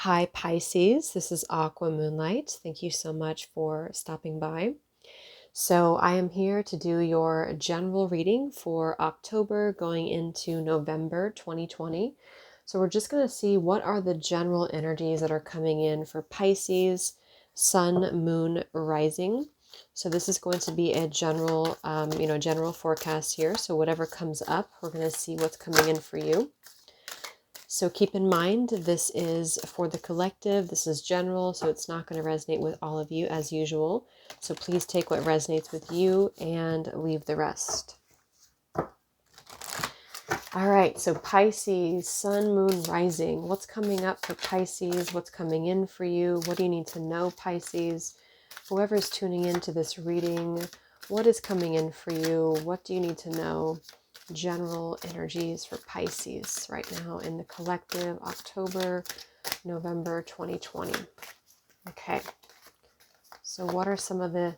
Hi Pisces, this is Aqua Moonlight. Thank you so much for stopping by. So I am here to do your general reading for October going into November 2020. So we're just going to see what are the general energies that are coming in for Pisces, Sun, Moon, Rising. So this is going to be a general, general forecast here. So whatever comes up, we're going to see what's coming in for you. So keep in mind, this is for the collective, this is general, so it's not going to resonate with all of you as usual. So please take what resonates with you and leave the rest. All right, so Pisces, Sun, Moon, Rising. What's coming up for Pisces? What's coming in for you? What do you need to know, Pisces? Whoever's tuning into this reading, what is coming in for you? What do you need to know? General energies for Pisces right now in the collective, October, November 2020. Okay, so what are some of the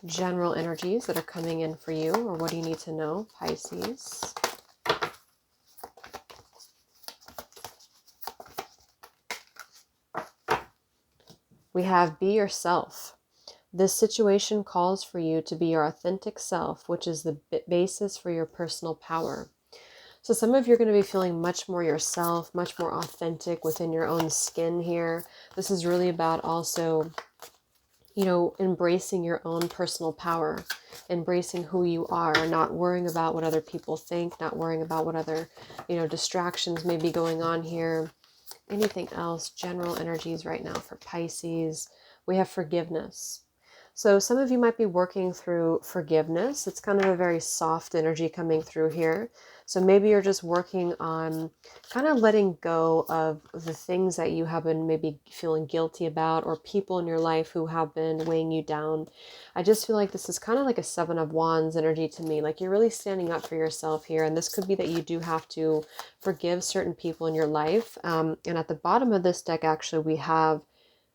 general energies that are coming in for you, or what do you need to know, Pisces? We have be yourself. This situation calls for you to be your authentic self, which is the basis for your personal power. So some of you are going to be feeling much more yourself, much more authentic within your own skin here. This is really about also, embracing your own personal power, embracing who you are, not worrying about what other people think, not worrying about what other, distractions may be going on here. Anything else, general energies right now for Pisces. We have forgiveness. So some of you might be working through forgiveness. It's kind of a very soft energy coming through here. So maybe you're just working on kind of letting go of the things that you have been maybe feeling guilty about, or people in your life who have been weighing you down. I just feel like this is kind of like a Seven of Wands energy to me. Like you're really standing up for yourself here. And this could be that you do have to forgive certain people in your life. And at the bottom of this deck, actually, we have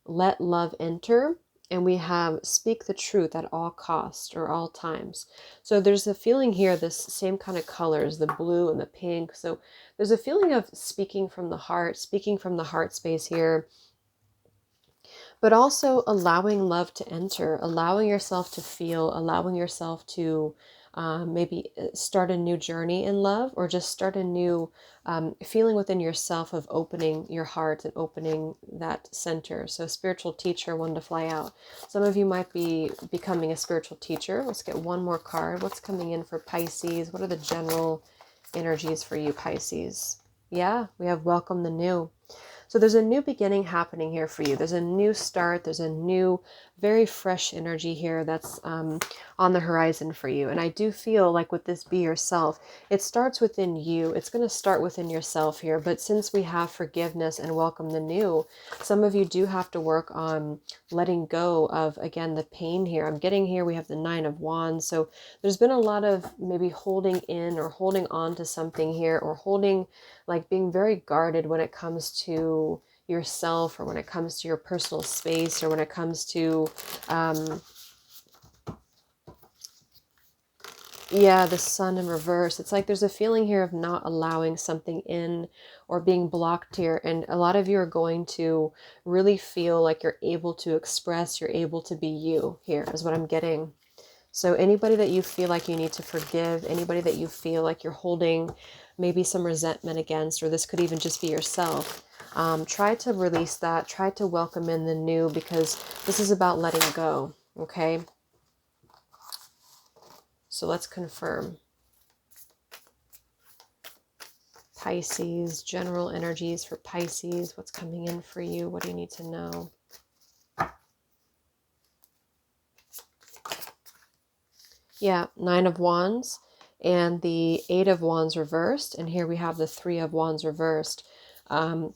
let love enter. And we have speak the truth at all cost or all times. So there's a feeling here, this same kind of colors, the blue and the pink. So there's a feeling of speaking from the heart space here, but also allowing love to enter, allowing yourself to feel, allowing yourself to maybe start a new journey in love, or just start a new feeling within yourself of opening your heart and opening that center. So spiritual teacher, one to fly out. Some of you might be becoming a spiritual teacher. Let's get one more card. What's coming in for Pisces? What are the general energies for you, Pisces? Yeah, we have welcome the new. So there's a new beginning happening here for you. There's a new start. There's a new, very fresh energy here that's on the horizon for you. And I do feel like with this be yourself, it starts within you. It's going to start within yourself here. But since we have forgiveness and welcome the new, some of you do have to work on letting go of, again, the pain here. I'm getting here, we have the Nine of Wands. So there's been a lot of maybe holding in or holding on to something here, or being very guarded when it comes to yourself, or when it comes to your personal space, or when it comes to the Sun in reverse. It's like there's a feeling here of not allowing something in, or being blocked here. And a lot of you are going to really feel like you're able to express, you're able to be you here, is what I'm getting. So anybody that you feel like you need to forgive, anybody that you feel like you're holding maybe some resentment against, or this could even just be yourself, try to release that. Try to welcome in the new, because this is about letting go, okay? So let's confirm. Pisces, general energies for Pisces. What's coming in for you? What do you need to know? Yeah, Nine of Wands and the Eight of Wands reversed. And here we have the Three of Wands reversed.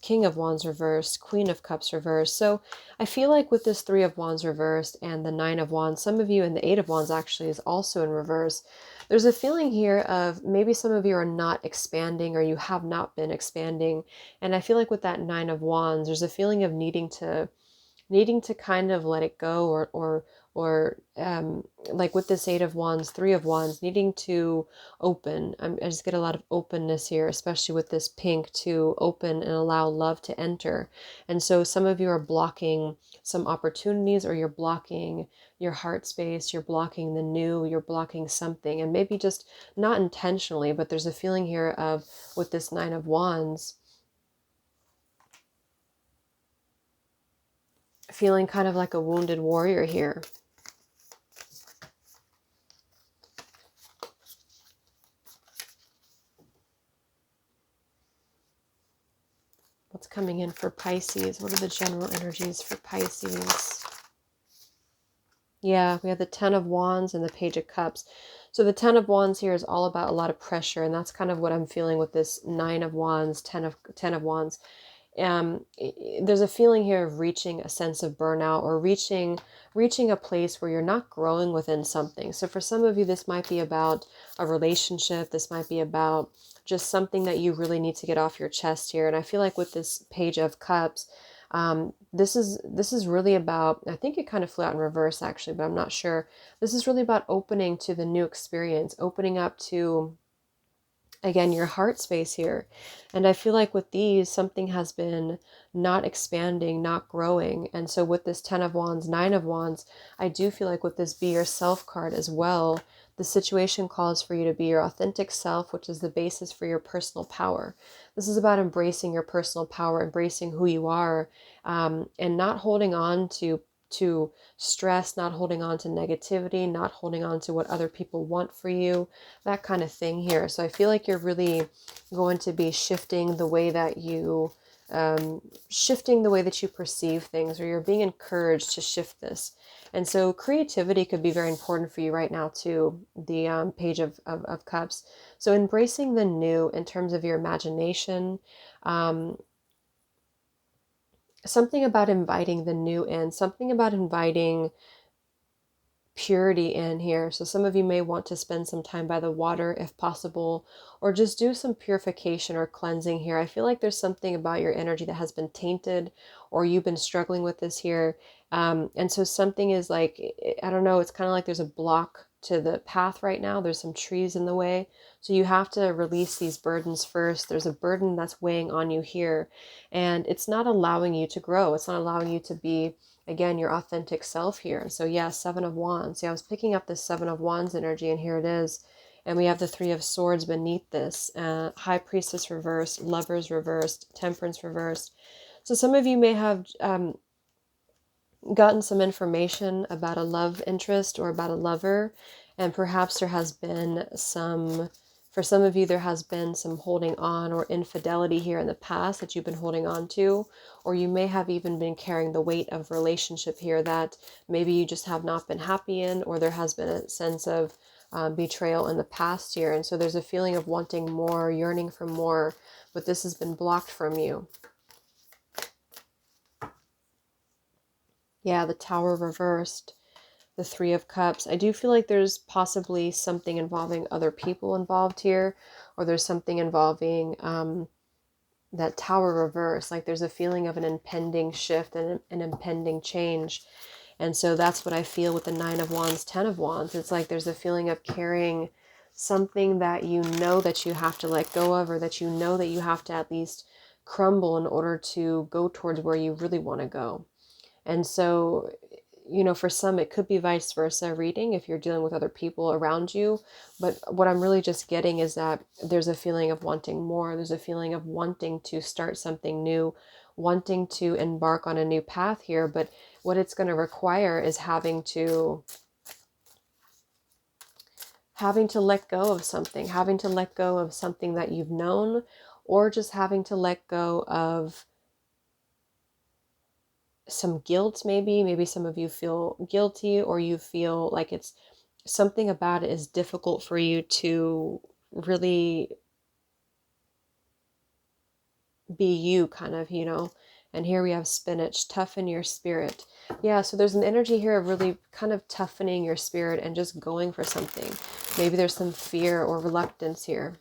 King of Wands reversed, Queen of Cups reversed. So I feel like with this Three of Wands reversed and the Nine of Wands, some of you, and the Eight of Wands actually is also in reverse. There's a feeling here of maybe some of you are not expanding, or you have not been expanding. And I feel like with that Nine of Wands, there's a feeling of needing to kind of let it go, or or like with this Eight of Wands, Three of Wands, needing to open. I just get a lot of openness here, especially with this pink, to open and allow love to enter. And so some of you are blocking some opportunities, or you're blocking your heart space, you're blocking the new, you're blocking something, and maybe just not intentionally, but there's a feeling here of, with this Nine of Wands, feeling kind of like a wounded warrior here. What's coming in for Pisces? What are the general energies for Pisces? Yeah, we have the Ten of Wands and the Page of Cups. So the Ten of Wands here is all about a lot of pressure, and that's kind of what I'm feeling with this Nine of Wands, Ten of Wands. There's a feeling here of reaching a sense of burnout, or reaching a place where you're not growing within something. So for some of you, this might be about a relationship. This might be about just something that you really need to get off your chest here. And I feel like with this Page of Cups, this is really about, I think it kind of flew out in reverse actually, but I'm not sure. This is really about opening to the new experience, opening up to, again, your heart space here. And I feel like with these, something has been not expanding, not growing. And so with this Ten of Wands, Nine of Wands, I do feel like with this Be Yourself card as well, the situation calls for you to be your authentic self, which is the basis for your personal power. This is about embracing your personal power, embracing who you are, and not holding on to stress, not holding on to negativity, not holding on to what other people want for you, that kind of thing here. So I feel like you're really going to be shifting the way that you perceive things, or you're being encouraged to shift this. And so creativity could be very important for you right now too, the Page of Cups. So embracing the new in terms of your imagination, something about inviting the new in, something about inviting purity in here. So some of you may want to spend some time by the water if possible, or just do some purification or cleansing here. I feel like there's something about your energy that has been tainted, or you've been struggling with this here. And so something is like, I don't know, it's kind of like there's a block to the path right now. There's some trees in the way. So you have to release these burdens first. There's a burden that's weighing on you here, and it's not allowing you to grow. It's not allowing you to be, again, your authentic self here. So yeah, Seven of Wands. Yeah, I was picking up this Seven of Wands energy, and here it is. And we have the Three of Swords beneath this. High Priestess reversed, Lovers reversed, Temperance reversed. So some of you may have gotten some information about a love interest or about a lover, and perhaps there has been some, for some of you, there has been some holding on or infidelity here in the past that you've been holding on to, or you may have even been carrying the weight of relationship here that maybe you just have not been happy in, or there has been a sense of betrayal in the past here. And so there's a feeling of wanting more, yearning for more, but this has been blocked from you. Yeah, the Tower reversed, the Three of Cups. I do feel like there's possibly something involving other people involved here, or there's something involving that Tower reverse. Like there's a feeling of an impending shift and an impending change. And so that's what I feel with the Nine of Wands, Ten of Wands. It's like there's a feeling of carrying something that you know that you have to let go of, or that you know that you have to at least crumble in order to go towards where you really want to go. And so, you know, for some, it could be vice versa reading if you're dealing with other people around you. But what I'm really just getting is that there's a feeling of wanting more. There's a feeling of wanting to start something new, wanting to embark on a new path here. But what it's going to require is having to let go of something, having to let go of something that you've known, or just having to let go of some guilt. Maybe some of you feel guilty, or you feel like it's something about it is difficult for you to really be you, kind of, you know. And here we have Spinach, toughen your spirit. Yeah, so there's an energy here of really kind of toughening your spirit and just going for something. Maybe there's some fear or reluctance here.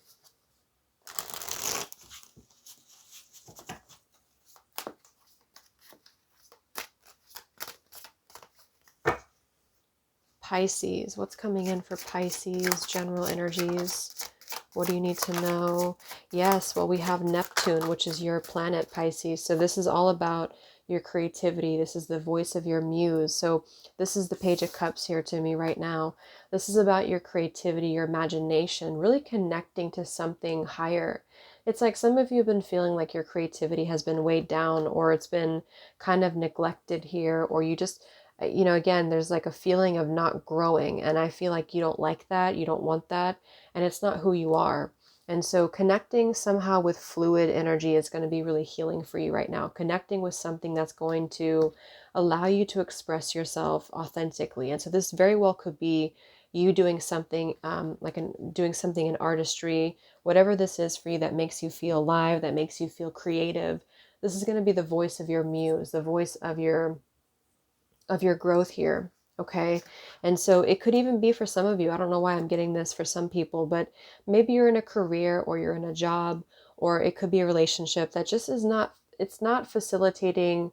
Pisces. What's coming in for Pisces? General energies. What do you need to know? Yes, well, we have Neptune, which is your planet, Pisces. So this is all about your creativity. This is the voice of your muse. So this is the Page of Cups here to me right now. This is about your creativity, your imagination, really connecting to something higher. It's like some of you have been feeling like your creativity has been weighed down, or it's been kind of neglected here, or you just, you know, again, there's like a feeling of not growing. And I feel like you don't like that. You don't want that. And it's not who you are. And so connecting somehow with fluid energy is going to be really healing for you right now. Connecting with something that's going to allow you to express yourself authentically. And so this very well could be you doing something doing something in artistry, whatever this is for you that makes you feel alive, that makes you feel creative. This is going to be the voice of your muse, the voice of your growth here. Okay. And so it could even be for some of you, I don't know why I'm getting this for some people, but maybe you're in a career or you're in a job, or it could be a relationship that just is not, it's not facilitating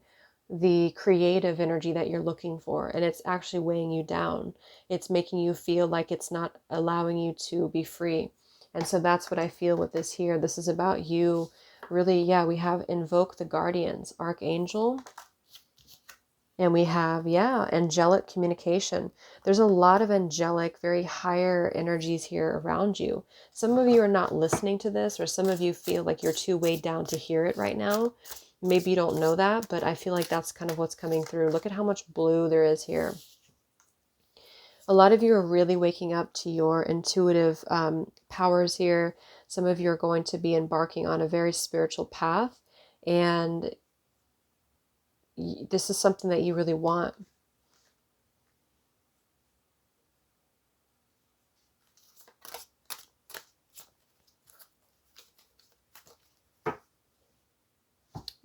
the creative energy that you're looking for. And it's actually weighing you down. It's making you feel like it's not allowing you to be free. And so that's what I feel with this here. This is about you really. Yeah, we have invoke the guardians, archangel. And we have, yeah, angelic communication. There's a lot of angelic, very higher energies here around you. Some of you are not listening to this, or some of you feel like you're too weighed down to hear it right now. Maybe you don't know that, but I feel like that's kind of what's coming through. Look at how much blue there is here. A lot of you are really waking up to your intuitive powers here. Some of you are going to be embarking on a very spiritual path, and this is something that you really want.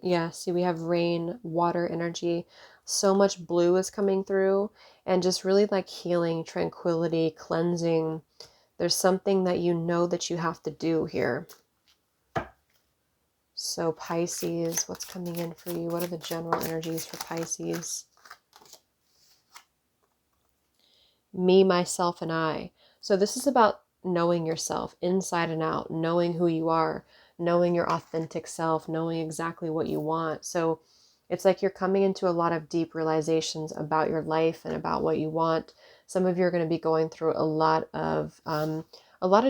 Yeah, see, we have rain, water energy. So much blue is coming through, and just really like healing, tranquility, cleansing. There's something that you know that you have to do here. So Pisces, what's coming in for you? What are the general energies for Pisces? Me, myself, and I. So this is about knowing yourself inside and out, knowing who you are, knowing your authentic self, knowing exactly what you want. So it's like you're coming into a lot of deep realizations about your life and about what you want. Some of you are going to be going through a lot of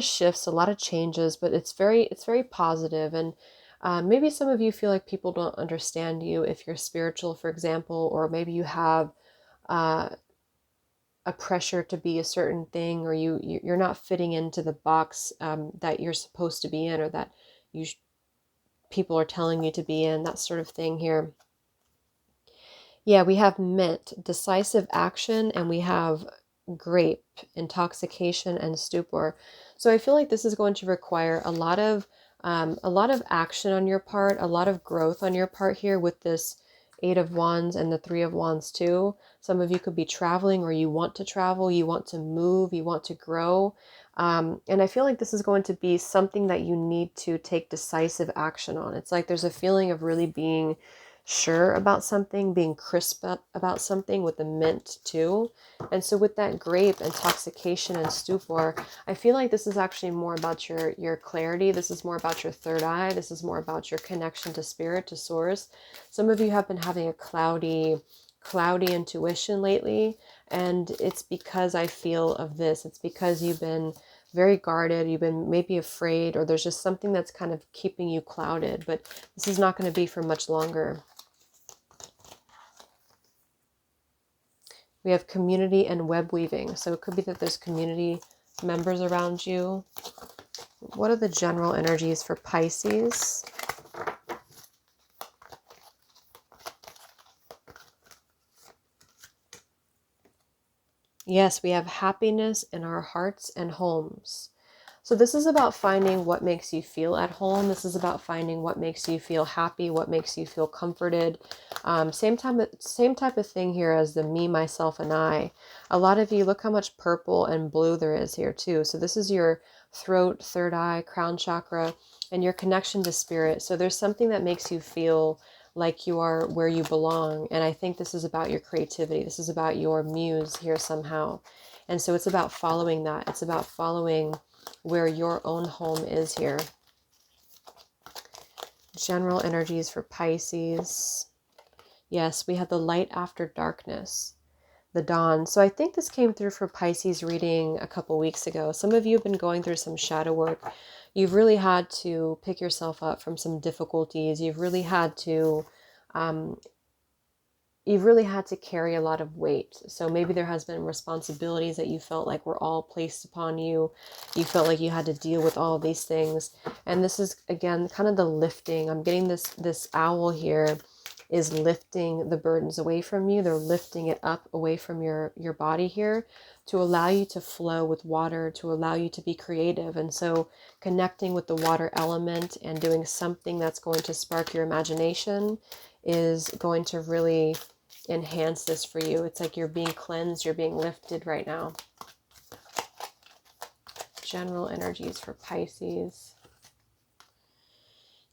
shifts, a lot of changes, but it's very positive. And maybe some of you feel like people don't understand you if you're spiritual, for example, or maybe you have a pressure to be a certain thing, or you're not fitting into the box that you're supposed to be in, or that people are telling you to be in, that sort of thing here. Yeah, we have mint, decisive action, and we have grape, intoxication, and stupor. So I feel like this is going to require a lot of action on your part, a lot of growth on your part here with this Eight of Wands and the Three of Wands too. Some of you could be traveling, or you want to travel, you want to move, you want to grow. And I feel like this is going to be something that you need to take decisive action on. It's like there's a feeling of really being sure about something, being crisp about something with the mint too. And so with that grape, intoxication, and stupor, I feel like this is actually more about your clarity. This is more about your third eye. This is more about your connection to spirit, to source. Some of you have been having a cloudy intuition lately, and it's because I feel of this. It's because you've been very guarded, you've been maybe afraid, or there's just something that's kind of keeping you clouded, but this is not going to be for much longer. We have community and web weaving. So it could be that there's community members around you. What are the general energies for Pisces? Yes, we have happiness in our hearts and homes. So this is about finding what makes you feel at home. This is about finding what makes you feel happy, what makes you feel comforted. Same type of thing here as the me, myself, and I. A lot of you, look how much purple and blue there is here too. So this is your throat, third eye, crown chakra, and your connection to spirit. So there's something that makes you feel like you are where you belong. And I think this is about your creativity. This is about your muse here somehow. And so it's about following that. It's about following where your own home is here. General energies for Pisces. Yes, we have the light after darkness, the dawn. So I think this came through for Pisces reading a couple weeks ago. Some of you have been going through some shadow work. You've really had to pick yourself up from some difficulties. You've really had to carry a lot of weight. So maybe there has been responsibilities that you felt like were all placed upon you. You felt like you had to deal with all of these things. And this is, again, kind of the lifting. I'm getting this owl here is lifting the burdens away from you. They're lifting it up away from your body here to allow you to flow with water, to allow you to be creative. And so connecting with the water element and doing something that's going to spark your imagination is going to really enhance this for you. It's like you're being cleansed, you're being lifted right now. General energies for Pisces.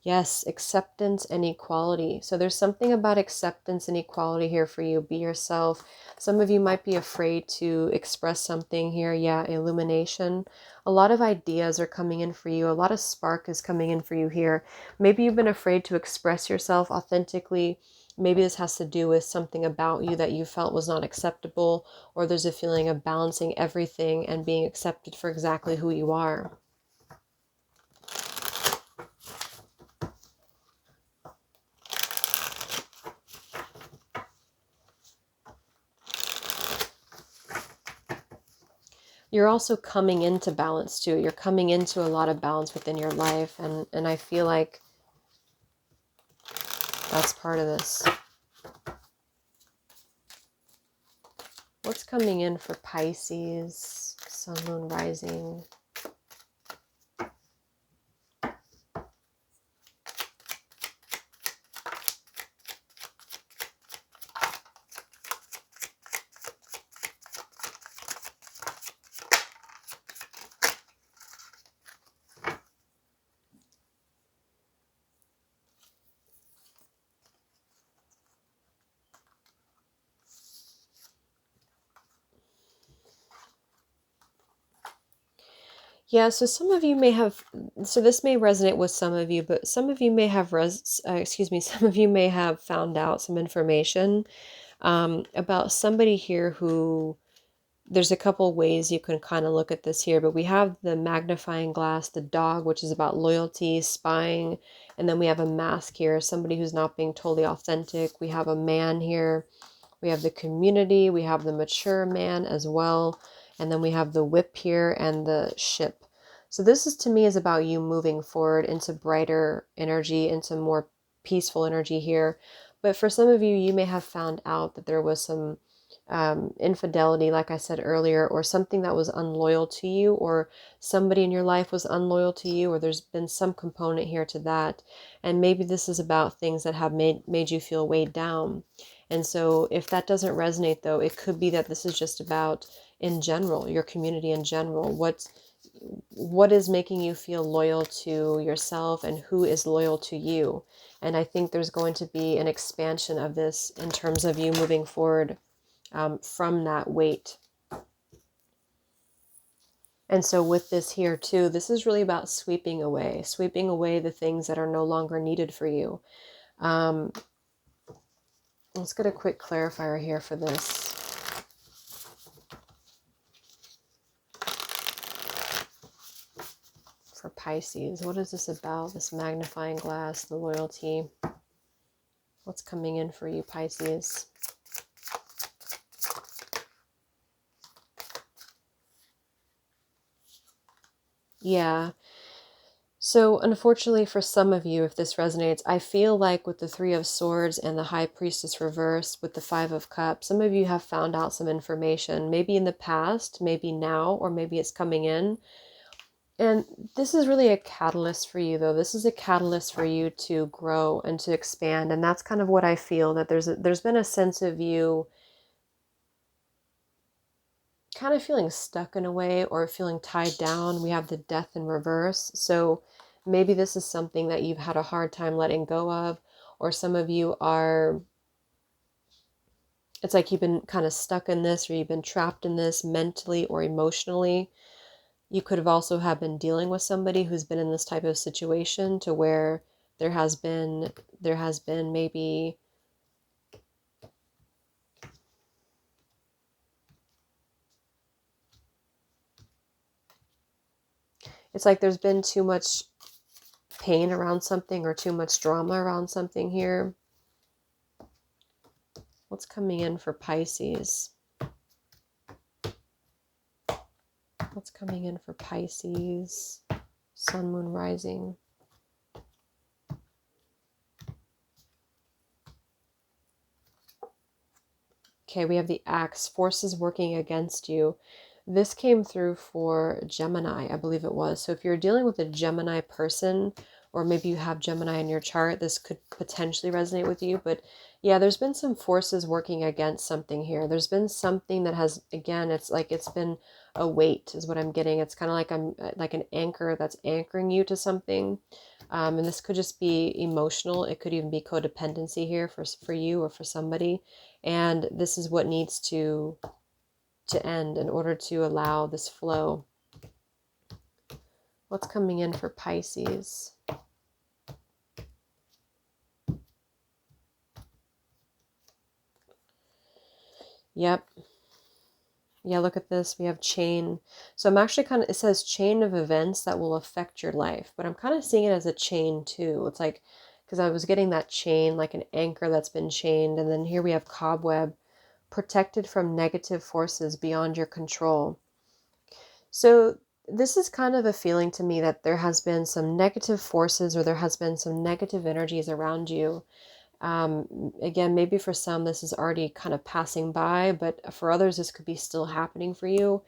Yes, acceptance and equality. So there's something about acceptance and equality here for you. Be yourself. Some of you might be afraid to express something here. Yeah, illumination. A lot of ideas are coming in for you. A lot of spark is coming in for you here. Maybe you've been afraid to express yourself authentically. Maybe this has to do with something about you that you felt was not acceptable, or there's a feeling of balancing everything and being accepted for exactly who you are. You're also coming into balance too. You're coming into a lot of balance within your life. And I feel like that's part of this. What's coming in for Pisces? Sun, Moon, Rising. Yeah, so some of you may have, so this may resonate with some of you, but some of you may have, some of you may have found out some information about somebody here who, there's a couple ways you can kind of look at this here, but we have the magnifying glass, the dog, which is about loyalty, spying, and then we have a mask here, somebody who's not being totally authentic. We have a man here. We have the community. We have the mature man as well. And then we have the whip here and the ship. So this is, to me, is about you moving forward into brighter energy, into more peaceful energy here. But for some of you, you may have found out that there was some infidelity, like I said earlier, or something that was unloyal to you, or somebody in your life was unloyal to you, or there's been some component here to that. And maybe this is about things that have made you feel weighed down. And so if that doesn't resonate, though, it could be that this is just about, in general, your community in general. What is making you feel loyal to yourself, and who is loyal to you? And I think there's going to be an expansion of this in terms of you moving forward from that weight. And so with this here too, this is really about sweeping away the things that are no longer needed for you. Let's get a quick clarifier here for this. For Pisces, what is this about? This magnifying glass, the loyalty. What's coming in for you, Pisces? Yeah. So unfortunately for some of you, if this resonates, I feel like with the Three of Swords and the High Priestess reverse with the Five of Cups, some of you have found out some information, maybe in the past, maybe now, or maybe it's coming in. And this is really a catalyst for you, though. This is a catalyst for you to grow and to expand. And that's kind of what I feel, that there's been a sense of you kind of feeling stuck in a way, or feeling tied down. We have the Death in reverse. So maybe this is something that you've had a hard time letting go of, or some of you are, it's like you've been kind of stuck in this, or you've been trapped in this mentally or emotionally. You could have also have been dealing with somebody who's been in this type of situation, to where there has been maybe, it's like there's been too much pain around something, or too much drama around something here. What's coming in for Pisces? What's coming in for Pisces? Sun, Moon, Rising. Okay, we have the Axe, forces working against you. This came through for Gemini, I believe it was. So if you're dealing with a Gemini person, or maybe you have Gemini in your chart, this could potentially resonate with you. But yeah, there's been some forces working against something here. There's been something that has, again, it's like it's been a weight is what I'm getting. It's kind of like I'm like an anchor that's anchoring you to something. And this could just be emotional. It could even be codependency here for you or for somebody. And this is what needs to end in order to allow this flow. What's coming in for Pisces? Yep. Yeah, look at this. We have chain. So I'm actually kind of, it says chain of events that will affect your life, but I'm kind of seeing it as a chain too. It's like, because I was getting that chain, like an anchor that's been chained. And then here we have cobweb, protected from negative forces beyond your control. So this is kind of a feeling to me that there has been some negative forces, or there has been some negative energies around you. Again, maybe for some this is already kind of passing by, but for others this could be still happening for you.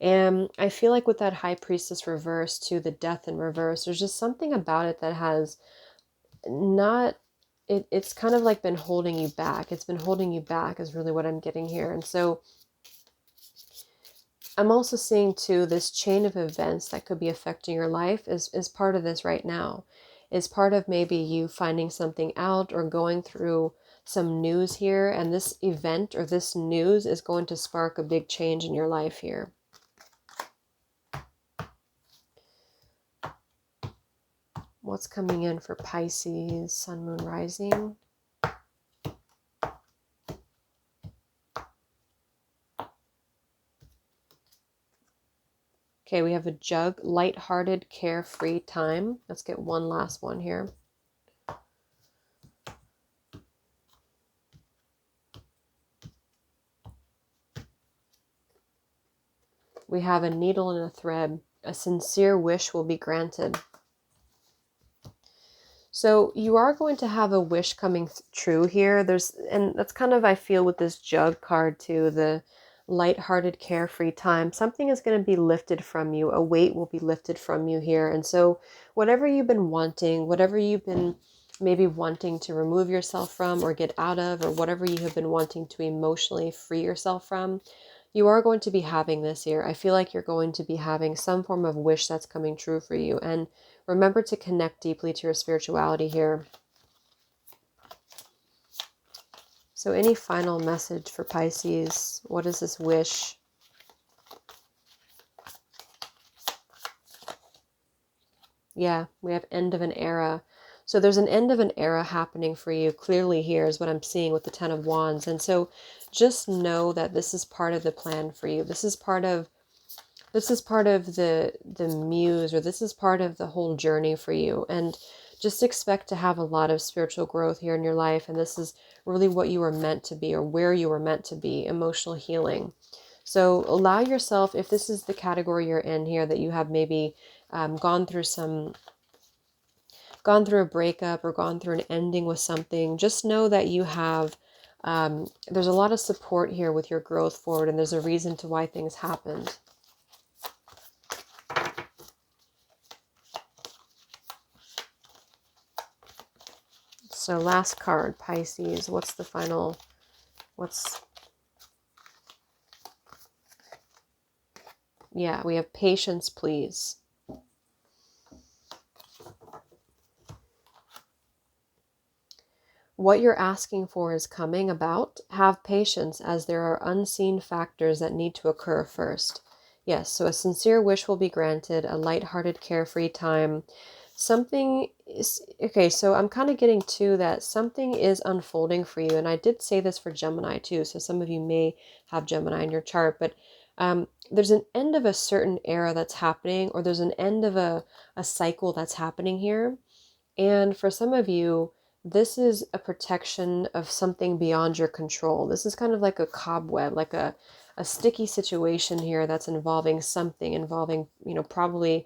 And I feel like with that High Priestess reverse to the Death in reverse, there's just something about it that has not, it's kind of like been holding you back. It's been holding you back is really what I'm getting here. And so I'm also seeing too, this chain of events that could be affecting your life is part of this right now. Is part of maybe you finding something out or going through some news here. And this event or this news is going to spark a big change in your life here. What's coming in for Pisces, Sun, Moon, Rising? Okay, we have a Jug, lighthearted, carefree time. Let's get one last one here. We have a needle and a thread. A sincere wish will be granted. So you are going to have a wish coming true here. And that's kind of, I feel with this Jug card too, the lighthearted, carefree time. Something is going to be lifted from you. A weight will be lifted from you here. And so whatever you've been wanting, whatever you've been maybe wanting to remove yourself from or get out of, or whatever you have been wanting to emotionally free yourself from, you are going to be having this year. I feel like you're going to be having some form of wish that's coming true for you. And remember to connect deeply to your spirituality here. So any final message for Pisces? What is this wish? Yeah, we have end of an era. So there's an end of an era happening for you. Clearly here is what I'm seeing with the Ten of Wands. And so just know that this is part of the plan for you. This is part of the muse, or this is part of the whole journey for you. And just expect to have a lot of spiritual growth here in your life. And this is really what you were meant to be, or where you were meant to be, emotional healing. So allow yourself, if this is the category you're in here, that you have maybe gone through a breakup or gone through an ending with something, just know that you have, there's a lot of support here with your growth forward, and there's a reason to why things happened. So last card, Pisces, what's the final, yeah, we have patience, please. What you're asking for is coming about. Have patience, as there are unseen factors that need to occur first. Yes, so a sincere wish will be granted, a lighthearted, carefree time. Something is, okay, so I'm kind of getting to that something is unfolding for you. And I did say this for Gemini too. So some of you may have Gemini in your chart, but there's an end of a certain era that's happening, or there's an end of a cycle that's happening here. And for some of you, this is a protection of something beyond your control. This is kind of like a cobweb, like a sticky situation here that's involving something, involving, probably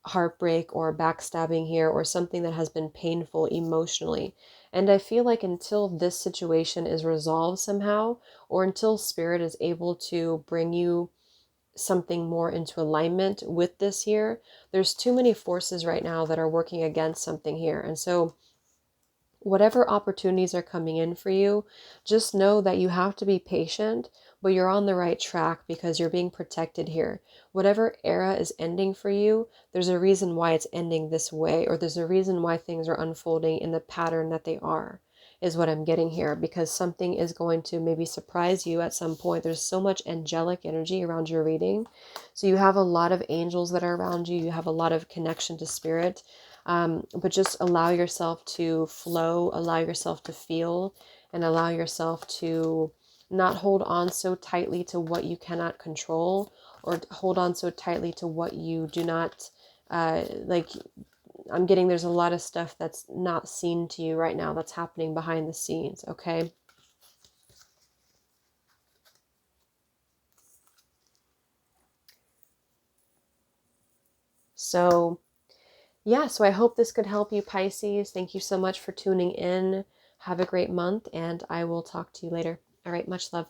heartbreak or backstabbing here, or something that has been painful emotionally. And I feel like until this situation is resolved somehow, or until Spirit is able to bring you something more into alignment with this here, there's too many forces right now that are working against something here. And so whatever opportunities are coming in for you, just know that you have to be patient, but you're on the right track because you're being protected here. Whatever era is ending for you, there's a reason why it's ending this way, or there's a reason why things are unfolding in the pattern that they are, is what I'm getting here, because something is going to maybe surprise you at some point. There's so much angelic energy around your reading. So you have a lot of angels that are around you. You have a lot of connection to spirit. But just allow yourself to flow, allow yourself to feel, and allow yourself to not hold on so tightly to what you cannot control, or hold on so tightly to what you do not, like, I'm getting there's a lot of stuff that's not seen to you right now that's happening behind the scenes, okay? So yeah, so I hope this could help you, Pisces. Thank you so much for tuning in. Have a great month, and I will talk to you later. All right, much love.